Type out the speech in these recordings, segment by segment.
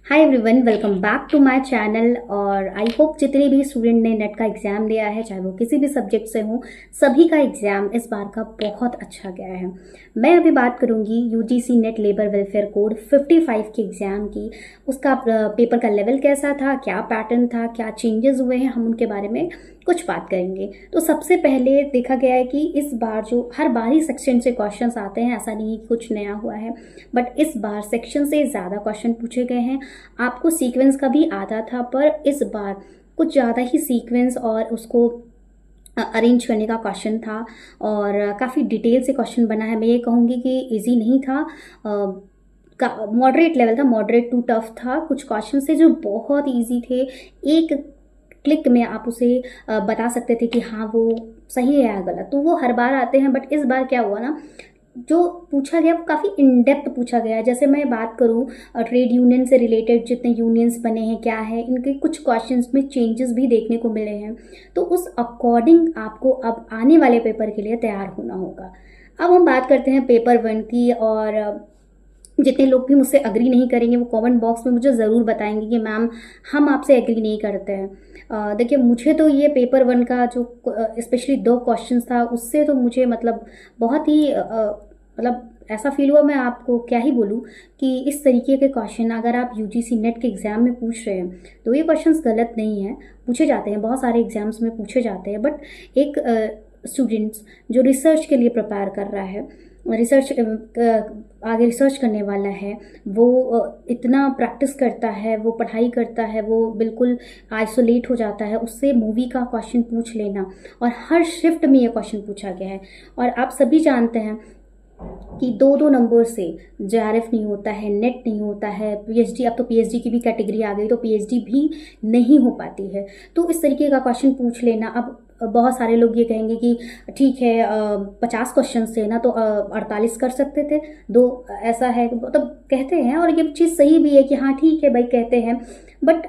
Hi everyone, welcome back to my channel. और I hope जितने भी स्टूडेंट ने नेट का एग्ज़ाम दिया है, चाहे वो किसी भी सब्जेक्ट से हो, सभी का एग्ज़ाम इस बार का बहुत अच्छा गया है। मैं अभी बात करूंगी UGC net labour welfare code 55 के एग्ज़ाम की। उसका पेपर का लेवल कैसा था, क्या पैटर्न था, क्या चेंजेस हुए हैं, हम उनके बारे में कुछ बात करेंगे। तो सबसे पहले देखा गया है कि इस बार जो हर बार ही सेक्शन से क्वेश्चंस आते हैं, ऐसा नहीं कि कुछ नया हुआ है, बट इस बार सेक्शन से ज़्यादा क्वेश्चन पूछे गए हैं। आपको सीक्वेंस का भी आता था, पर इस बार कुछ ज़्यादा ही सीक्वेंस और उसको अरेंज करने का क्वेश्चन था और काफ़ी डिटेल से क्वेश्चन बना है। मैं ये कहूँगी कि इजी नहीं था, मॉडरेट लेवल था, मॉडरेट टू टफ था। कुछ क्वेश्चन थे जो बहुत इजी थे, एक क्लिक में आप उसे बता सकते थे कि हाँ वो सही है या गलत। तो वो हर बार आते हैं, बट इस बार क्या हुआ ना, जो पूछा गया वो काफ़ी इन डेप्थ पूछा गया है। जैसे मैं बात करूँ ट्रेड यूनियन से रिलेटेड जितने यूनियंस बने हैं, क्या है, इनके कुछ क्वेश्चंस में चेंजेस भी देखने को मिले हैं। तो उस अकॉर्डिंग आपको अब आने वाले पेपर के लिए तैयार होना होगा। अब हम बात करते हैं पेपर 1 की। और जितने लोग भी मुझसे अग्री नहीं करेंगे वो कमेंट बॉक्स में मुझे ज़रूर बताएंगे कि मैम हम आपसे एग्री नहीं करते हैं। देखिए, मुझे तो ये पेपर 1 का जो स्पेशली 2 क्वेश्चंस था, उससे तो मुझे मतलब बहुत ही मतलब ऐसा फील हुआ, मैं आपको क्या ही बोलूँ, कि इस तरीके के क्वेश्चन अगर आप यूजीसी नेट के एग्ज़ाम में पूछ रहे हैं तो ये क्वेश्चंस गलत नहीं है, पूछे जाते हैं, बहुत सारे एग्जाम्स में पूछे जाते हैं। बट एक स्टूडेंट्स जो रिसर्च के लिए प्रिपेयर कर रहा है, रिसर्च आगे रिसर्च करने वाला है, वो इतना प्रैक्टिस करता है, वो पढ़ाई करता है, वो बिल्कुल आइसोलेट हो जाता है, उससे मूवी का क्वेश्चन पूछ लेना। और हर शिफ्ट में ये क्वेश्चन पूछा गया है। और आप सभी जानते हैं कि 2-2 नंबर से जेआरएफ नहीं होता है, नेट नहीं होता है, पीएचडी, अब तो पीएचडी की भी कैटेगरी आ गई तो पीएचडी भी नहीं हो पाती है। तो इस तरीके का क्वेश्चन पूछ लेना। अब बहुत सारे लोग ये कहेंगे कि ठीक है 50 क्वेश्चन थे ना, तो 48 कर सकते थे, दो, ऐसा है, मतलब कहते हैं। और ये चीज़ सही भी है कि हाँ ठीक है भाई, कहते हैं। बट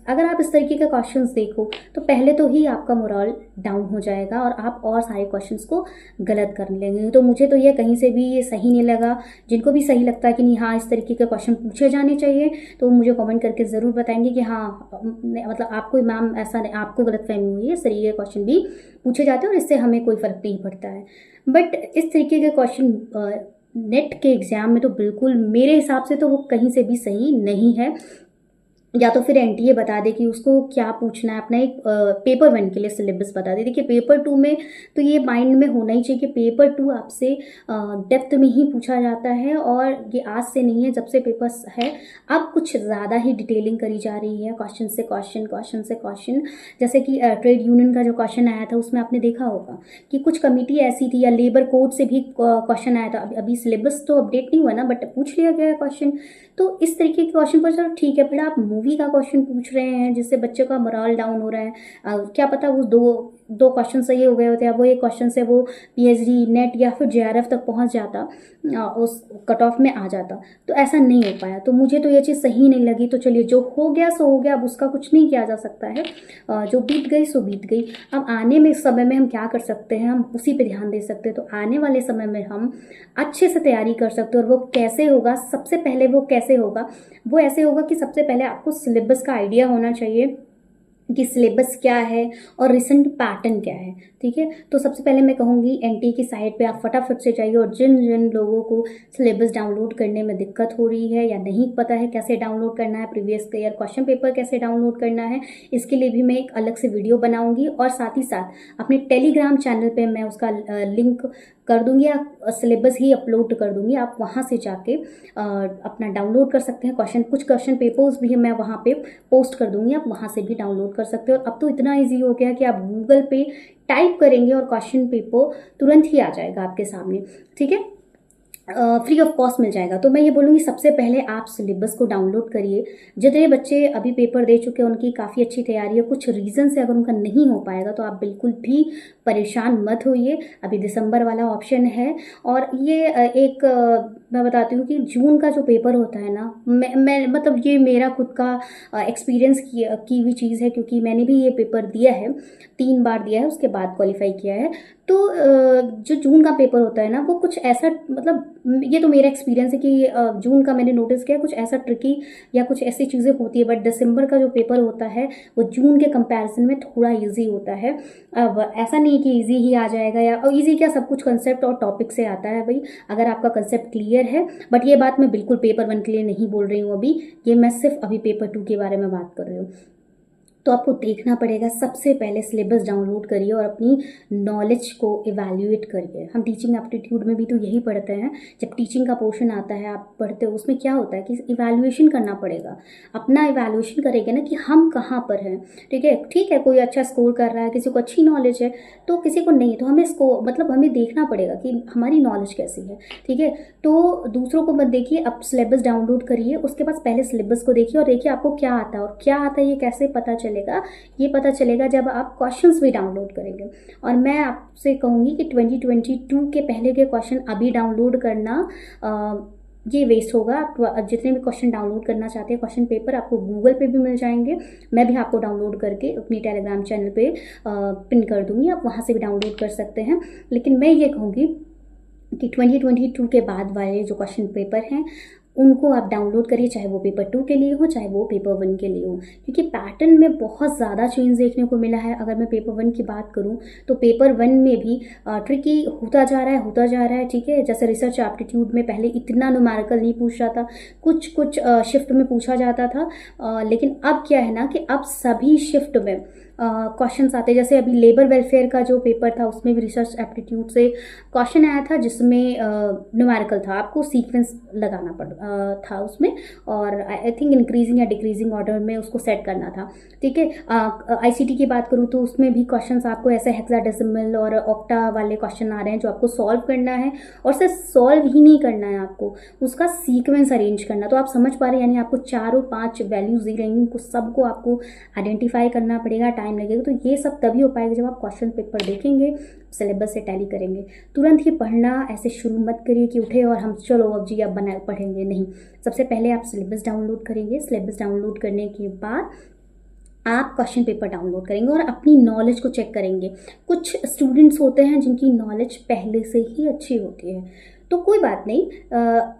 अगर आप इस तरीके के क्वेश्चंस देखो तो पहले तो ही आपका मोरल डाउन हो जाएगा और आप और सारे क्वेश्चंस को गलत कर लेंगे। तो मुझे तो ये कहीं से भी ये सही नहीं लगा। जिनको भी सही लगता है कि नहीं हाँ इस तरीके के क्वेश्चन पूछे जाने चाहिए, तो मुझे कमेंट करके ज़रूर बताएंगे कि हाँ मतलब आपको मैम ऐसा नहीं, आपको गलतफहमी हुई है, इस तरीके के क्वेश्चन भी पूछे जाते हैं और इससे हमें कोई फ़र्क नहीं पड़ता है। बट इस तरीके के क्वेश्चन नेट के एग्ज़ाम में तो बिल्कुल मेरे हिसाब से तो वो कहीं से भी सही नहीं है। या तो फिर एनटीए बता दे कि उसको क्या पूछना है, अपना एक पेपर 1 के लिए सिलेबस बता दे। देखिए, पेपर 2 में तो ये माइंड में होना ही चाहिए कि पेपर 2 आपसे डेप्थ में ही पूछा जाता है, और ये आज से नहीं है, जब से पेपर्स है अब कुछ ज़्यादा ही डिटेलिंग करी जा रही है, क्वेश्चन से क्वेश्चन, क्वेश्चन से क्वेश्चन। जैसे कि ट्रेड यूनियन का जो क्वेश्चन आया था, उसमें आपने देखा होगा कि कुछ कमिटी ऐसी थी, या लेबर कोड से भी क्वेश्चन आया था। अभी सिलेबस तो अपडेट नहीं हुआ ना, बट पूछ लिया गया है क्वेश्चन। तो इस तरीके के क्वेश्चन पर चलो ठीक है, फिर आप मूवी का क्वेश्चन पूछ रहे हैं जिससे बच्चे का मोरल डाउन हो रहा है। क्या पता वो दो क्वेश्चन सही हो गए होते, अब वो एक क्वेश्चन से वो पीएचडी, नेट या फिर जेआरएफ तक पहुंच जाता, उस कट ऑफ में आ जाता। तो ऐसा नहीं हो पाया, तो मुझे तो ये चीज़ सही नहीं लगी। तो चलिए, जो हो गया सो हो गया, अब उसका कुछ नहीं किया जा सकता है। जो बीत गई सो बीत गई। अब आने में समय में हम क्या कर सकते हैं, हम उसी पे ध्यान दे सकते हैं। तो आने वाले समय में हम अच्छे से तैयारी कर सकते हैं। और वो कैसे होगा, सबसे पहले वो कैसे होगा, वो ऐसे होगा कि सबसे पहले आपको सिलेबस का आइडिया होना चाहिए कि सिलेबस क्या है और रिसेंट पैटर्न क्या है। ठीक है, तो सबसे पहले मैं कहूँगी एनटी की साइट पे आप फटाफट से जाइए, और जिन जिन लोगों को सिलेबस डाउनलोड करने में दिक्कत हो रही है या नहीं पता है कैसे डाउनलोड करना है, प्रीवियस ईयर क्वेश्चन पेपर कैसे डाउनलोड करना है, इसके लिए भी मैं एक अलग से वीडियो बनाऊंगी। और साथ ही साथ अपने टेलीग्राम चैनल पे मैं उसका लिंक कर दूंगी, या सिलेबस ही अपलोड कर दूंगी, आप वहाँ से जाके अपना डाउनलोड कर सकते हैं। कुछ क्वेश्चन पेपर्स भी मैं वहाँ पे पोस्ट कर दूंगी, आप वहाँ से भी डाउनलोड कर सकते हो। और अब तो इतना इजी हो गया कि आप गूगल पे टाइप करेंगे और क्वेश्चन पेपर तुरंत ही आ जाएगा आपके सामने। ठीक है, फ्री ऑफ कॉस्ट मिल जाएगा। तो मैं ये बोलूँगी सबसे पहले आप सिलेबस को डाउनलोड करिए। जितने बच्चे अभी पेपर दे चुके हैं उनकी काफ़ी अच्छी तैयारी है, कुछ रीज़न से अगर उनका नहीं हो पाएगा तो आप बिल्कुल भी परेशान मत होइए। अभी दिसंबर वाला ऑप्शन है। और ये मैं बताती हूँ कि जून का जो पेपर होता है ना, मैं मतलब ये मेरा खुद का एक्सपीरियंस की हुई चीज़ है, क्योंकि मैंने भी ये पेपर दिया है, 3 बार दिया है, उसके बाद क्वालिफाई किया है। तो जो जून का पेपर होता है ना, वो कुछ ऐसा मतलब ये तो मेरा एक्सपीरियंस है कि जून का मैंने नोटिस किया कुछ ऐसा ट्रिकी या कुछ ऐसी चीज़ें होती है, बट दिसंबर का जो पेपर होता है वो जून के कंपैरिजन में थोड़ा इजी होता है। अब ऐसा नहीं कि इजी ही आ जाएगा, या इजी क्या, सब कुछ कंसेप्ट और टॉपिक से आता है भाई, अगर आपका कंसेप्ट क्लियर है। बट ये बात मैं बिल्कुल पेपर 1 के लिए नहीं बोल रही हूँ अभी, ये मैं सिर्फ अभी पेपर 2 के बारे में बात कर रही हूँ। तो आपको देखना पड़ेगा, सबसे पहले सिलेबस डाउनलोड करिए और अपनी नॉलेज को इवैल्यूएट करिए। हम टीचिंग एप्टीट्यूड में भी तो यही पढ़ते हैं, जब टीचिंग का पोर्शन आता है आप पढ़ते हो, उसमें क्या होता है कि इवैल्यूएशन करना पड़ेगा। अपना इवैल्यूएशन करेंगे ना कि हम कहाँ पर हैं। ठीक है, कोई अच्छा स्कोर कर रहा है, किसी को अच्छी नॉलेज है तो किसी को नहीं है, तो हमें मतलब हमें देखना पड़ेगा कि हमारी नॉलेज कैसी है। ठीक है, तो दूसरों को मत देखिए, अब सिलेबस डाउनलोड करिए, उसके बाद पहले सिलेबस को देखिए और देखिए आपको क्या आता है, और क्या आता है ये कैसे पता चलेगा। ये पता चलेगा जब आप क्वेश्चंस भी डाउनलोड करेंगे। और मैं आपसे कहूँगी कि 2022 के पहले के क्वेश्चन अभी डाउनलोड करना ये वेस्ट होगा। आप जितने भी क्वेश्चन डाउनलोड करना चाहते हैं क्वेश्चन पेपर, आपको गूगल पे भी मिल जाएंगे, मैं भी आपको डाउनलोड करके अपनी टेलीग्राम चैनल पे पिन कर दूंगी, आप वहाँ से भी डाउनलोड कर सकते हैं। लेकिन मैं ये कहूँगी कि 2022 के बाद वाले जो क्वेश्चन पेपर हैं उनको आप डाउनलोड करिए, चाहे वो पेपर 2 के लिए हो चाहे वो पेपर 1 के लिए हो, क्योंकि पैटर्न में बहुत ज़्यादा चेंज देखने को मिला है। अगर मैं पेपर 1 की बात करूं तो पेपर 1 में भी ट्रिकी होता जा रहा है। ठीक है, जैसे रिसर्च एप्टीट्यूड में पहले इतना न्यूमेरिकल नहीं पूछ रहा था, कुछ शिफ्ट में पूछा जाता था, लेकिन अब क्या है ना कि अब सभी शिफ्ट में क्वेश्चंस आते हैं। जैसे अभी लेबर वेलफेयर का जो पेपर था उसमें भी रिसर्च एप्टीट्यूड से क्वेश्चन आया था जिसमें न्यूमेरिकल था, आपको सीक्वेंस लगाना था उसमें, और आई थिंक इंक्रीजिंग या डिक्रीजिंग ऑर्डर में उसको सेट करना था। ठीक है, आईसीटी की बात करूँ तो उसमें भी क्वेश्चंस आपको ऐसे हेक्साडेसिमल और ऑक्टा वाले क्वेश्चन आ रहे हैं जो आपको सॉल्व करना है, और सिर्फ सॉल्व ही नहीं करना है, आपको उसका सीक्वेंस अरेंज करना। तो आप समझ पा रहे हैं, यानी आपको 4 और 5 वैल्यूज दी रहेंगी, उनको सबको आपको आइडेंटिफाई करना पड़ेगा, टाइम लगेगा। तो ये सब तभी हो पाएगा जब आप क्वेश्चन पेपर देखेंगे, सिलेबस से टैली करेंगे। तुरंत ही पढ़ना ऐसे शुरू मत करिए कि उठे और हम चलो अब जी अब बना पढ़ेंगे, नहीं। सबसे पहले आप सिलेबस डाउनलोड करेंगे, सिलेबस डाउनलोड करने के बाद आप क्वेश्चन पेपर डाउनलोड करेंगे और अपनी नॉलेज को चेक करेंगे। कुछ स्टूडेंट्स होते हैं जिनकी नॉलेज पहले से ही अच्छी होती है, तो कोई बात नहीं,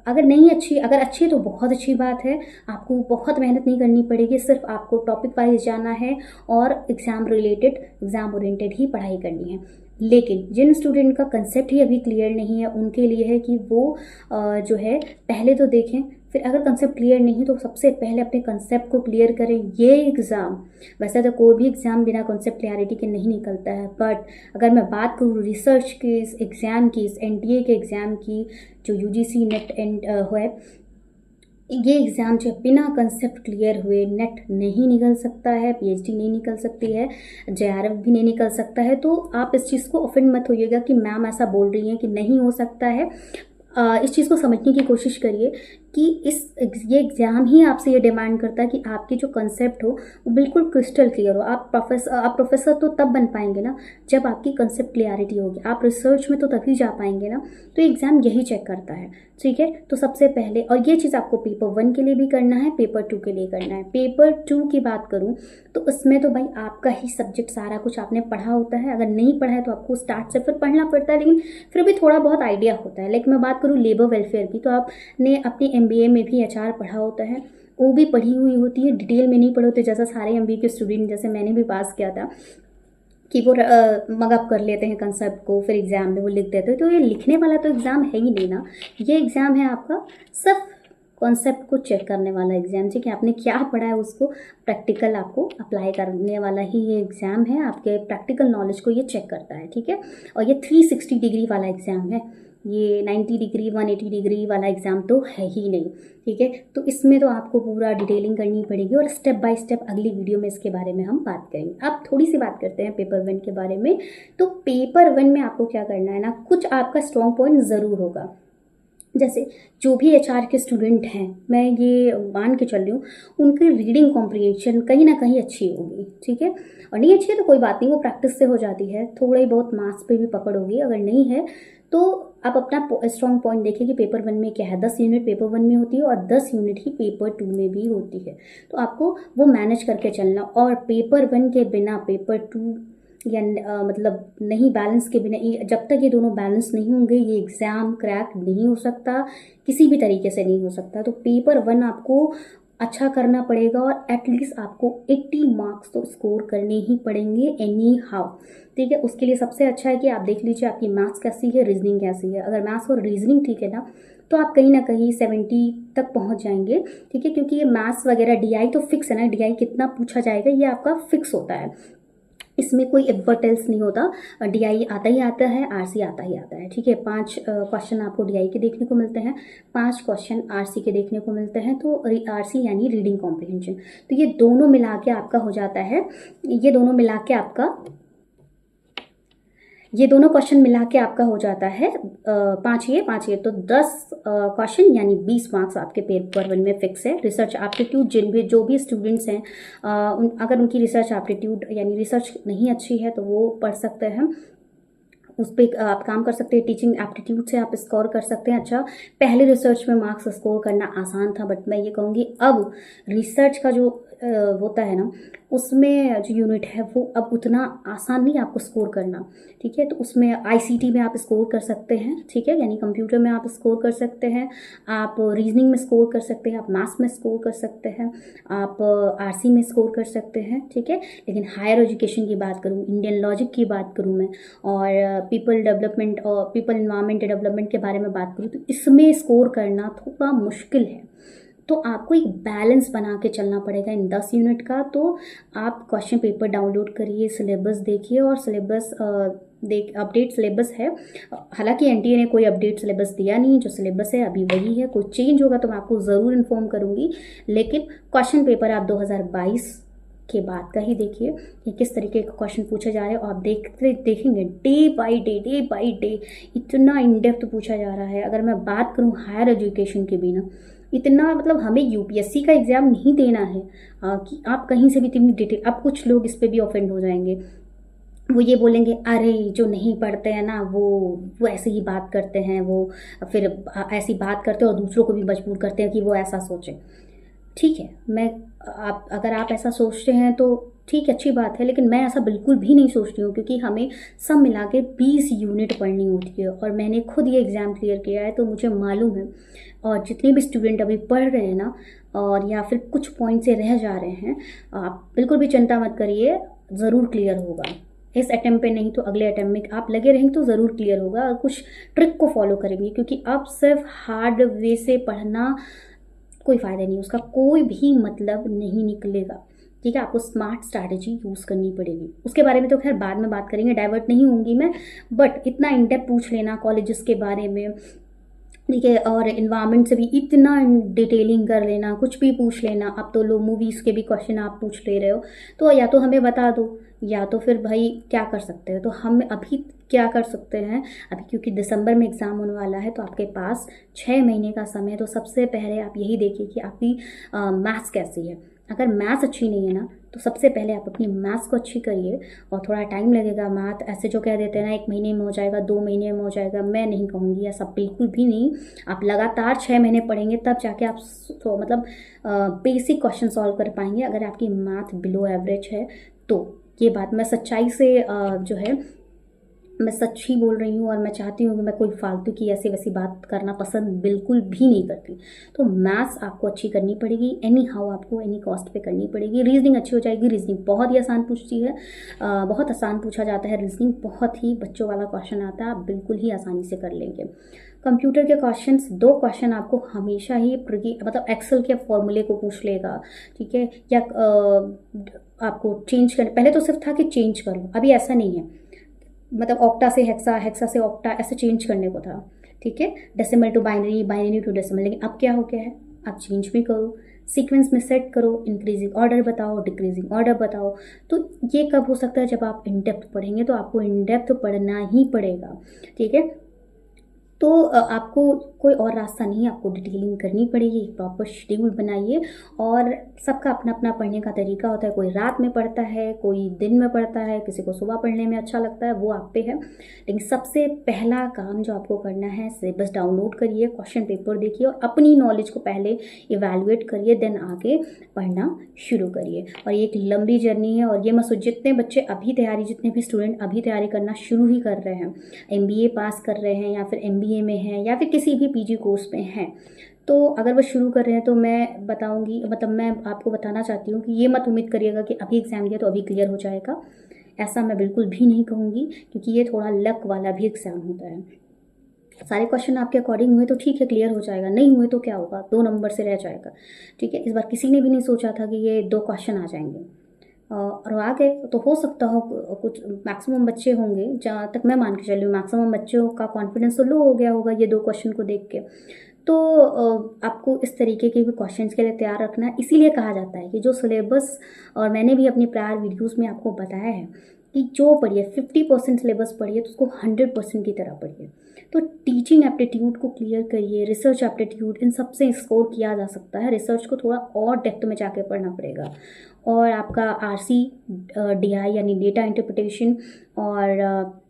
अगर अच्छी है तो बहुत अच्छी बात है, आपको बहुत मेहनत नहीं करनी पड़ेगी, सिर्फ आपको टॉपिक वाइज जाना है और एग्जाम ओरिएंटेड ही पढ़ाई करनी है। लेकिन जिन स्टूडेंट का कंसेप्ट ही अभी क्लियर नहीं है उनके लिए है कि वो जो है पहले तो देखें, फिर अगर कंसेप्ट क्लियर नहीं तो सबसे पहले अपने कंसेप्ट को क्लियर करें। ये एग्ज़ाम, वैसे तो कोई भी एग्ज़ाम बिना कंसेप्ट क्लैरिटी के नहीं निकलता है, बट अगर मैं बात करूँ रिसर्च के इस एग्ज़ाम की, इस एनटीए के एग्ज़ाम की, जो यूजीसी नेट है, ये एग्ज़ाम जो बिना कंसेप्ट क्लियर हुए नेट नहीं निकल सकता है, पीएचडी नहीं निकल सकती है, जेआरएफ भी नहीं निकल सकता है। तो आप इस चीज़ को ऑफेंड मत होइएगा कि मैम ऐसा बोल रही हैं कि नहीं हो सकता है। इस चीज़ को समझने की कोशिश करिए कि ये एग्ज़ाम ही आपसे ये डिमांड करता है कि आपकी जो कंसेप्ट हो वो बिल्कुल क्रिस्टल क्लियर हो। आप प्रोफेसर तो तब बन पाएंगे ना जब आपकी कंसेप्ट क्लियरिटी होगी, आप रिसर्च में तो तभी जा पाएंगे ना। तो एग्ज़ाम यही चेक करता है। ठीक है, तो सबसे पहले, और ये चीज़ आपको पेपर 1 के लिए भी करना है, पेपर 2 के लिए करना है। पेपर 2 की बात करूँ तो उसमें तो भाई आपका ही सब्जेक्ट सारा कुछ आपने पढ़ा होता है, अगर नहीं पढ़ा है तो आपको स्टार्ट से फिर पढ़ना पड़ता है, लेकिन फिर भी थोड़ा बहुत आइडिया होता है। लाइक मैं बात करूँ लेबर वेलफेयर की, तो आपने अपनी एमबीए में भी एचआर पढ़ा होता है, वो भी पढ़ी हुई होती है, डिटेल में नहीं पढ़े होते, जैसा सारे एमबीए के स्टूडेंट, जैसे मैंने भी पास किया था कि वो मगअप कर लेते हैं कंसेप्ट को, फिर एग्ज़ाम में वो लिख देते हैं। तो ये लिखने वाला तो एग्ज़ाम है ही नहीं ना, ये एग्ज़ाम है आपका सिर्फ कॉन्सेप्ट को चेक करने वाला एग्ज़ाम। ठीक है, आपने क्या पढ़ा है उसको प्रैक्टिकल आपको अप्लाई करने वाला ही ये एग्ज़ाम है, आपके प्रैक्टिकल नॉलेज को ये चेक करता है। ठीक है, और ये 360 डिग्री वाला एग्ज़ाम है, ये 90 डिग्री 180 डिग्री वाला एग्ज़ाम तो है ही नहीं। ठीक है, तो इसमें तो आपको पूरा डिटेलिंग करनी पड़ेगी और स्टेप बाय स्टेप अगली वीडियो में इसके बारे में हम बात करेंगे। अब थोड़ी सी बात करते हैं पेपर 1 के बारे में। तो पेपर 1 में आपको क्या करना है ना, कुछ आपका स्ट्रॉन्ग पॉइंट ज़रूर होगा। जैसे जो भी एचआर के स्टूडेंट हैं, मैं ये मान के चल रही हूँ, उनकी रीडिंग कॉम्प्रिहेंशन कहीं ना कहीं अच्छी होगी। ठीक है, और नहीं अच्छी है तो कोई बात नहीं, वो प्रैक्टिस से हो जाती है, थोड़ा ही बहुत मार्क्स पे भी पकड़ होगी। अगर नहीं है तो आप अपना स्ट्रॉन्ग पॉइंट देखिए कि पेपर 1 में क्या है। 10 यूनिट पेपर 1 में होती है और 10 यूनिट ही पेपर 2 में भी होती है, तो आपको वो मैनेज करके चलना। और पेपर 1 के बिना पेपर 2 या मतलब नहीं बैलेंस के बिना, जब तक ये दोनों बैलेंस नहीं होंगे ये एग्ज़ाम क्रैक नहीं हो सकता, किसी भी तरीके से नहीं हो सकता। तो पेपर 1 आपको अच्छा करना पड़ेगा और एटलीस्ट आपको 80 मार्क्स तो स्कोर करने ही पड़ेंगे एनी हाउ। ठीक है, उसके लिए सबसे अच्छा है कि आप देख लीजिए आपकी मैथ्स कैसी है, रीजनिंग कैसी है। अगर मैथ्स और रीजनिंग ठीक है ना, तो आप कहीं ना कहीं 70 तक पहुंच जाएंगे। ठीक है, क्योंकि ये मैथ्स वगैरह डीआई तो फिक्स है ना, डीआई कितना पूछा जाएगा ये आपका फिक्स होता है, इसमें कोई इम्पोर्टेंस नहीं होता। डीआई आता ही आता है, आरसी आता ही आता है। ठीक है, 5 क्वेश्चन आपको डीआई के देखने को मिलते हैं, 5 क्वेश्चन आरसी के देखने को मिलते हैं। तो आरसी यानी रीडिंग कॉम्प्रिहेंशन, तो ये दोनों मिला के आपका हो जाता है, ये दोनों क्वेश्चन मिला के आपका हो जाता है 5 ये तो 10 क्वेश्चन यानी 20 मार्क्स आपके पेपर 1 में फिक्स है। रिसर्च एप्टीट्यूड जो भी स्टूडेंट्स हैं अगर उनकी रिसर्च एप्टीट्यूड यानी रिसर्च नहीं अच्छी है तो वो पढ़ सकते हैं, उस पर आप काम कर सकते हैं। टीचिंग एप्टीट्यूड से आप स्कोर कर सकते हैं अच्छा। पहले रिसर्च में मार्क्स स्कोर करना आसान था, बट मैं ये कहूँगी अब रिसर्च का जो होता है ना, उसमें जो यूनिट है वो अब उतना आसान नहीं आपको स्कोर करना। ठीक है, तो उसमें आईसीटी में आप स्कोर कर सकते हैं। ठीक है, यानी कंप्यूटर में आप स्कोर कर सकते हैं, आप रीजनिंग में स्कोर कर सकते हैं, आप मैथ्स में स्कोर कर सकते हैं, आप आरसी में स्कोर कर सकते हैं। ठीक है, लेकिन हायर एजुकेशन की बात करूँ, इंडियन लॉजिक की बात करूँ मैं, और पीपल डेवलपमेंट और पीपल इन्वायरमेंट डेवलपमेंट के बारे में बात करूँ, तो इसमें स्कोर करना थोड़ा मुश्किल है। तो आपको एक बैलेंस बना के चलना पड़ेगा इन 10 यूनिट का। तो आप क्वेश्चन पेपर डाउनलोड करिए, सिलेबस देखिए, और सिलेबस अपडेट सिलेबस है। हालांकि एनटीए ने कोई अपडेट सिलेबस दिया नहीं, जो सिलेबस है अभी वही है। कोई चेंज होगा तो मैं आपको ज़रूर इन्फॉर्म करूँगी, लेकिन क्वेश्चन पेपर आप 2022 के बाद का ही देखिए कि किस तरीके का क्वेश्चन पूछा जा रहा है। और आप देखेंगे डे बाय डे इतना इन डेप्थ पूछा जा रहा है। अगर मैं बात करूँ हायर एजुकेशन के भी ना, इतना मतलब हमें यूपीएससी का एग्ज़ाम नहीं देना है कि आप कहीं से भी इतनी डिटेल। अब कुछ लोग इस पर भी ऑफेंड हो जाएंगे, वो ये बोलेंगे अरे जो नहीं पढ़ते हैं ना वो ऐसे ही बात करते हैं, वो फिर ऐसी बात करते हैं और दूसरों को भी मजबूर करते हैं कि वो ऐसा सोचें। ठीक है, अगर आप ऐसा सोचते हैं तो ठीक, अच्छी बात है, लेकिन मैं ऐसा बिल्कुल भी नहीं सोचती हूँ, क्योंकि हमें सब मिला के 20 यूनिट पढ़नी होती है और मैंने खुद ये एग्ज़ाम क्लियर किया है तो मुझे मालूम है। और जितने भी स्टूडेंट अभी पढ़ रहे हैं ना, और या फिर कुछ पॉइंट से रह जा रहे हैं, आप बिल्कुल भी चिंता मत करिए, ज़रूर क्लियर होगा। इस अटैम्प्ट पे नहीं तो अगले अटैम्प्ट में आप लगे रहेंगे तो ज़रूर क्लियर होगा, कुछ ट्रिक को फॉलो करेंगे, क्योंकि अब सिर्फ हार्ड वे से पढ़ना कोई फ़ायदा नहीं, उसका कोई भी मतलब नहीं निकलेगा। ठीक है, आपको स्मार्ट स्ट्रैटेजी यूज़ करनी पड़ेगी। उसके बारे में तो खैर बाद में बात करेंगे, डाइवर्ट नहीं होंगी मैं, बट इतना इन डेप्थ पूछ लेना कॉलेजेस के बारे में, ठीक है, और इन्वायरमेंट से भी इतना डिटेलिंग कर लेना, कुछ भी पूछ लेना। अब तो लो मूवीज़ के भी क्वेश्चन आप पूछ ले रहे हो, तो या तो हमें बता दो, या तो फिर भाई क्या कर सकते हो। तो हम अभी क्या कर सकते हैं, अभी क्योंकि दिसंबर में एग्ज़ाम होने वाला है तो आपके पास 6 महीने का समय है। तो सबसे पहले आप यही देखिए कि आपकी मैथ्स कैसी है। अगर मैथ्स अच्छी नहीं है ना, तो सबसे पहले आप अपनी मैथ्स को अच्छी करिए, और थोड़ा टाइम लगेगा। मैथ ऐसे जो कह देते हैं ना 1 महीने में हो जाएगा, 2 महीने में हो जाएगा, मैं नहीं कहूँगी ऐसा, बिल्कुल भी नहीं। आप लगातार 6 महीने पढ़ेंगे तब जाके आप तो मतलब बेसिक क्वेश्चन सॉल्व कर पाएंगे। अगर आपकी मैथ बिलो एवरेज है तो ये बात मैं सच्चाई से जो है मैं सच ही बोल रही हूँ, और मैं चाहती हूँ कि मैं कोई फालतू की ऐसी वैसी बात करना पसंद बिल्कुल भी नहीं करती। तो मैथ्स आपको अच्छी करनी पड़ेगी, एनी हाउ आपको एनी कॉस्ट पे करनी पड़ेगी। रीजनिंग अच्छी हो जाएगी, रीजनिंग बहुत ही आसान पूछती है, बहुत आसान पूछा जाता है रीजनिंग, बहुत ही बच्चों वाला क्वेश्चन आता है, आप बिल्कुल ही आसानी से कर लेंगे। कंप्यूटर के क्वेश्चंस 2 क्वेश्चन आपको हमेशा ही मतलब एक्सेल के फॉर्मूले को पूछ लेगा। ठीक है, या आपको चेंज कर, पहले तो सिर्फ था कि चेंज करो, अभी ऐसा नहीं है, मतलब ऑक्टा से हेक्सा, हेक्सा से ऑक्टा, ऐसे चेंज करने को था। ठीक है, decimal to binary, binary to decimal, लेकिन अब क्या हो गया है, आप चेंज भी करो, सीक्वेंस में सेट करो, इंक्रीजिंग ऑर्डर बताओ, डिक्रीजिंग ऑर्डर बताओ। तो ये कब हो सकता है, जब आप इन डेप्थ पढ़ेंगे, तो आपको इन डेप्थ पढ़ना ही पड़ेगा। ठीक है, तो आपको कोई और रास्ता नहीं है, आपको डिटेलिंग करनी पड़ेगी, एक प्रॉपर शेड्यूल बनाइए। और सबका अपना अपना पढ़ने का तरीका होता है, कोई रात में पढ़ता है, कोई दिन में पढ़ता है, किसी को सुबह पढ़ने में अच्छा लगता है, वो आप पे है। लेकिन सबसे पहला काम जो आपको करना है, सिलेबस डाउनलोड करिए, क्वेश्चन पेपर देखिए और अपनी नॉलेज को पहले इवैल्यूएट करिए, देन आगे पढ़ना शुरू करिए। और ये एक लंबी जर्नी है, और ये मैं जितने बच्चे अभी तैयारी, जितने भी स्टूडेंट अभी तैयारी करना शुरू ही कर रहे हैं, MBA पास कर रहे हैं या फिर MBA में हैं या फिर किसी भी PG कोर्स में हैं, तो अगर वो शुरू कर रहे हैं तो मैं बताऊंगी, मतलब मैं आपको बताना चाहती हूँ कि ये मत उम्मीद करिएगा कि अभी एग्ज़ाम दिया तो अभी क्लियर हो जाएगा। ऐसा मैं बिल्कुल भी नहीं कहूँगी, क्योंकि ये थोड़ा लक वाला भी एग्ज़ाम होता है। सारे क्वेश्चन आपके अकॉर्डिंग हुए तो ठीक है, क्लियर हो जाएगा, नहीं हुए तो क्या होगा, 2 नंबर से रह जाएगा। ठीक है, इस बार किसी ने भी नहीं सोचा था कि ये 2 क्वेश्चन आ जाएंगे, और आ गए। तो हो सकता हो कुछ मैक्सिमम बच्चे होंगे, जहाँ तक मैं मान के चली हूँ, मैक्सिमम बच्चों का कॉन्फिडेंस तो लो हो गया होगा ये 2 क्वेश्चन को देख के। तो आपको इस तरीके के भी क्वेश्चंस के लिए तैयार रखना है। इसीलिए कहा जाता है कि जो सिलेबस, और मैंने भी अपनी प्रायर वीडियोस में आपको बताया है कि जो पढ़िए 50% सिलेबस पढ़िए तो उसको 100% की तरह पढ़िए। तो टीचिंग एप्टीट्यूड को क्लियर करिए, रिसर्च एप्टीट्यूड, इन सब से स्कोर किया जा सकता है। रिसर्च को थोड़ा और डेप्थ में जाके पढ़ना पड़ेगा। और आपका RC DI यानी डेटा इंटरप्रिटेशन, और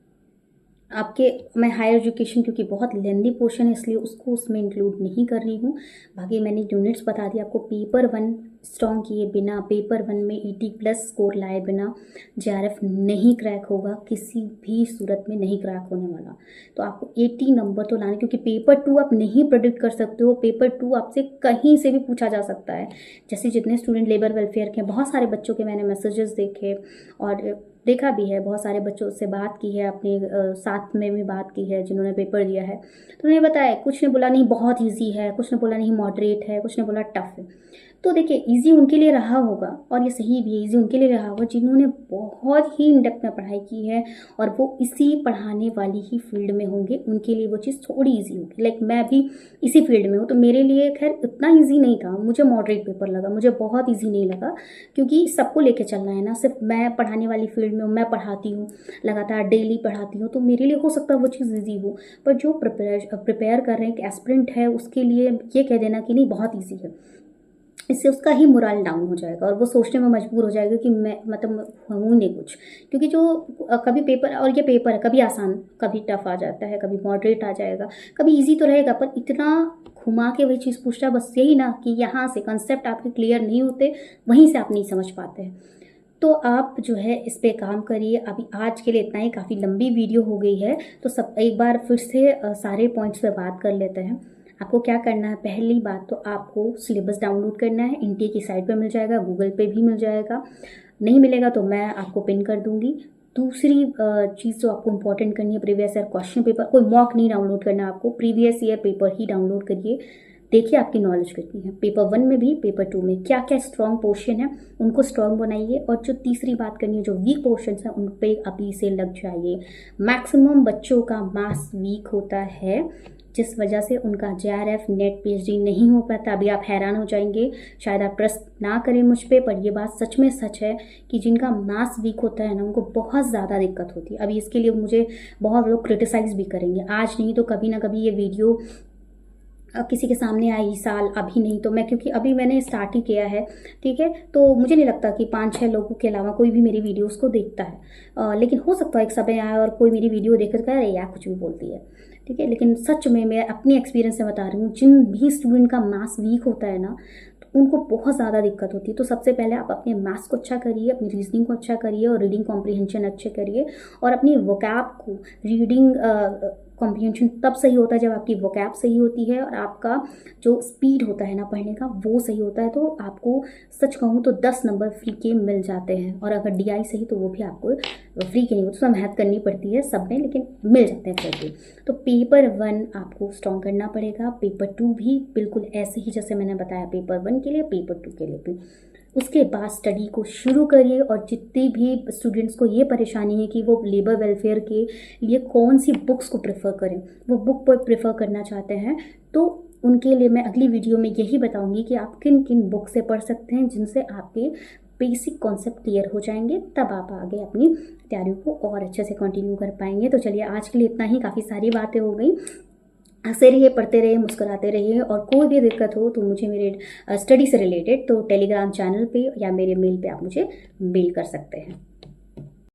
आपके, मैं हायर एजुकेशन क्योंकि बहुत लेंदी पोर्शन है इसलिए उसको उसमें इंक्लूड नहीं कर रही हूँ। बाकी मैंने यूनिट्स बता दी आपको। पेपर 1 स्ट्रॉन्ग किए बिना, पेपर 1 में 80+ स्कोर लाए बिना JRF नहीं क्रैक होगा, किसी भी सूरत में नहीं क्रैक होने वाला। तो आपको 80 नंबर तो लाने, क्योंकि पेपर 2 आप नहीं प्रेडिक्ट कर सकते हो। पेपर 2 आपसे कहीं से भी पूछा जा सकता है। जैसे जितने स्टूडेंट लेबर वेलफेयर के, बहुत सारे बच्चों के मैंने मैसेजेस देखे और देखा भी है, बहुत सारे बच्चों से बात की है, अपने साथ में भी बात की है जिन्होंने पेपर दिया है, तो उन्होंने बताया, कुछ ने बोला नहीं बहुत इजी है, कुछ ने बोला नहीं मॉडरेट है, कुछ ने बोला टफ है। तो देखिए, इजी उनके लिए रहा होगा, और ये सही भी है, इजी उनके लिए रहा होगा जिन्होंने बहुत ही इन डेप्थ में पढ़ाई की है और वो इसी पढ़ाने वाली ही फील्ड में होंगे, उनके लिए वो चीज़ थोड़ी ईजी होगी। लाइक मैं भी इसी फील्ड में हूँ, तो मेरे लिए खैर इतना ईजी नहीं था, मुझे मॉडरेट पेपर लगा, मुझे बहुत ईजी नहीं लगा, क्योंकि सबको लेके चलना है ना। सिर्फ मैं पढ़ाने वाली फील्ड में हूँ, मैं पढ़ाती हूँ, लगातार डेली पढ़ाती हूँ, तो मेरे लिए हो सकता है वो चीज़ ईजी हो, पर जो प्रिपेयर कर रहे हैं, एक एस्पिरेंट है, उसके लिए ये कह देना कि नहीं बहुत ईजी है, इससे उसका ही मोरल डाउन हो जाएगा और वो सोचने में मजबूर हो जाएगा कि मैं मतलब हूँ नहीं कुछ। क्योंकि जो कभी पेपर, और ये पेपर है, कभी आसान कभी टफ आ जाता है, कभी मॉडरेट आ जाएगा, कभी इजी तो रहेगा, पर इतना घुमा के वही चीज़ पूछता है, बस यही ना कि यहाँ से कंसेप्ट आपके क्लियर नहीं होते, वहीं से आप नहीं समझ पाते हैं। तो आप जो है इस पे काम करिए। अभी आज के लिए इतना ही, काफ़ी लंबी वीडियो हो गई है, तो सब एक बार फिर से सारे पॉइंट्स पे बात कर लेते हैं। आपको क्या करना है, पहली बात तो आपको सिलेबस डाउनलोड करना है। एनटीए की साइट पे मिल जाएगा, गूगल पे भी मिल जाएगा, नहीं मिलेगा तो मैं आपको पिन कर दूंगी। दूसरी चीज़ जो आपको इंपॉर्टेंट करनी है, प्रीवियस ईयर क्वेश्चन पेपर, कोई मॉक नहीं डाउनलोड करना आपको, प्रीवियस ईयर पेपर ही डाउनलोड करिए। देखिए आपकी नॉलेज कितनी है, पेपर 1 में भी, पेपर 2 में क्या क्या स्ट्रॉन्ग पोर्शन है उनको स्ट्रॉन्ग बनाइए, और जो तीसरी बात करनी है, जो वीक पोर्शन है उन पे अभी से लग जाइए। मैक्सिमम बच्चों का मास वीक होता है, जिस वजह से उनका JRF नेट PhD नहीं हो पाता। अभी आप हैरान हो जाएंगे, शायद आप ट्रस्ट ना करें मुझ पे, पर ये बात सच में सच है कि जिनका मास वीक होता है ना, उनको बहुत ज़्यादा दिक्कत होती है। अभी इसके लिए मुझे बहुत लोग क्रिटिसाइज़ भी करेंगे, आज नहीं तो कभी ना कभी ये वीडियो किसी के सामने आई साल, अभी नहीं तो मैं, क्योंकि अभी मैंने स्टार्ट ही किया है, ठीक है, तो मुझे नहीं लगता कि 5-6 लोगों के अलावा कोई भी मेरी वीडियोस को देखता है। लेकिन हो सकता है एक समय आए और कोई मेरी वीडियो देखे तो कहे अरे यार कुछ भी बोलती है, ठीक है। लेकिन सच में मैं अपनी एक्सपीरियंस से बता रही हूँ, जिन भी स्टूडेंट का मैथ्स वीक होता है ना, तो उनको बहुत ज़्यादा दिक्कत होती है। तो सबसे पहले आप अपने मैथ्स को अच्छा करिए, अपनी रीजनिंग को अच्छा करिए, और रीडिंग कॉम्प्रीहेंशन अच्छे करिए, और अपनी वोकैब को, रीडिंग कॉम्प्रीहेंशन तब सही होता है जब आपकी वोकैब सही होती है और आपका जो स्पीड होता है ना पढ़ने का वो सही होता है। तो आपको सच कहूँ तो 10 नंबर फ्री के मिल जाते हैं, और अगर DI सही तो वो भी आपको फ्री के नहीं होते, तो मेहनत करनी पड़ती है सब में, लेकिन मिल जाते हैं फ्री के। तो पेपर 1 आपको स्ट्रॉन्ग करना पड़ेगा, पेपर 2 भी बिल्कुल ऐसे ही जैसे मैंने बताया, पेपर 1 के लिए, पेपर 2 के लिए भी। उसके बाद स्टडी को शुरू करिए, और जितनी भी स्टूडेंट्स को ये परेशानी है कि वो लेबर वेलफेयर के लिए कौन सी बुक्स को प्रेफर करें, वो बुक पर प्रेफर करना चाहते हैं, तो उनके लिए मैं अगली वीडियो में यही बताऊंगी कि आप किन किन बुक से पढ़ सकते हैं, जिनसे आपके बेसिक कॉन्सेप्ट क्लियर हो जाएंगे, तब आप आगे अपनी तैयारी को और अच्छे से कंटिन्यू कर पाएंगे। तो चलिए आज के लिए इतना ही, काफ़ी सारी बातें हो गई। हंसते रहिए, पढ़ते रहिए, मुस्कुराते रहिए, और कोई भी दिक्कत हो तो मुझे मेरे स्टडी से रिलेटेड तो टेलीग्राम चैनल पे या मेरे मेल पे आप मुझे मेल कर सकते हैं।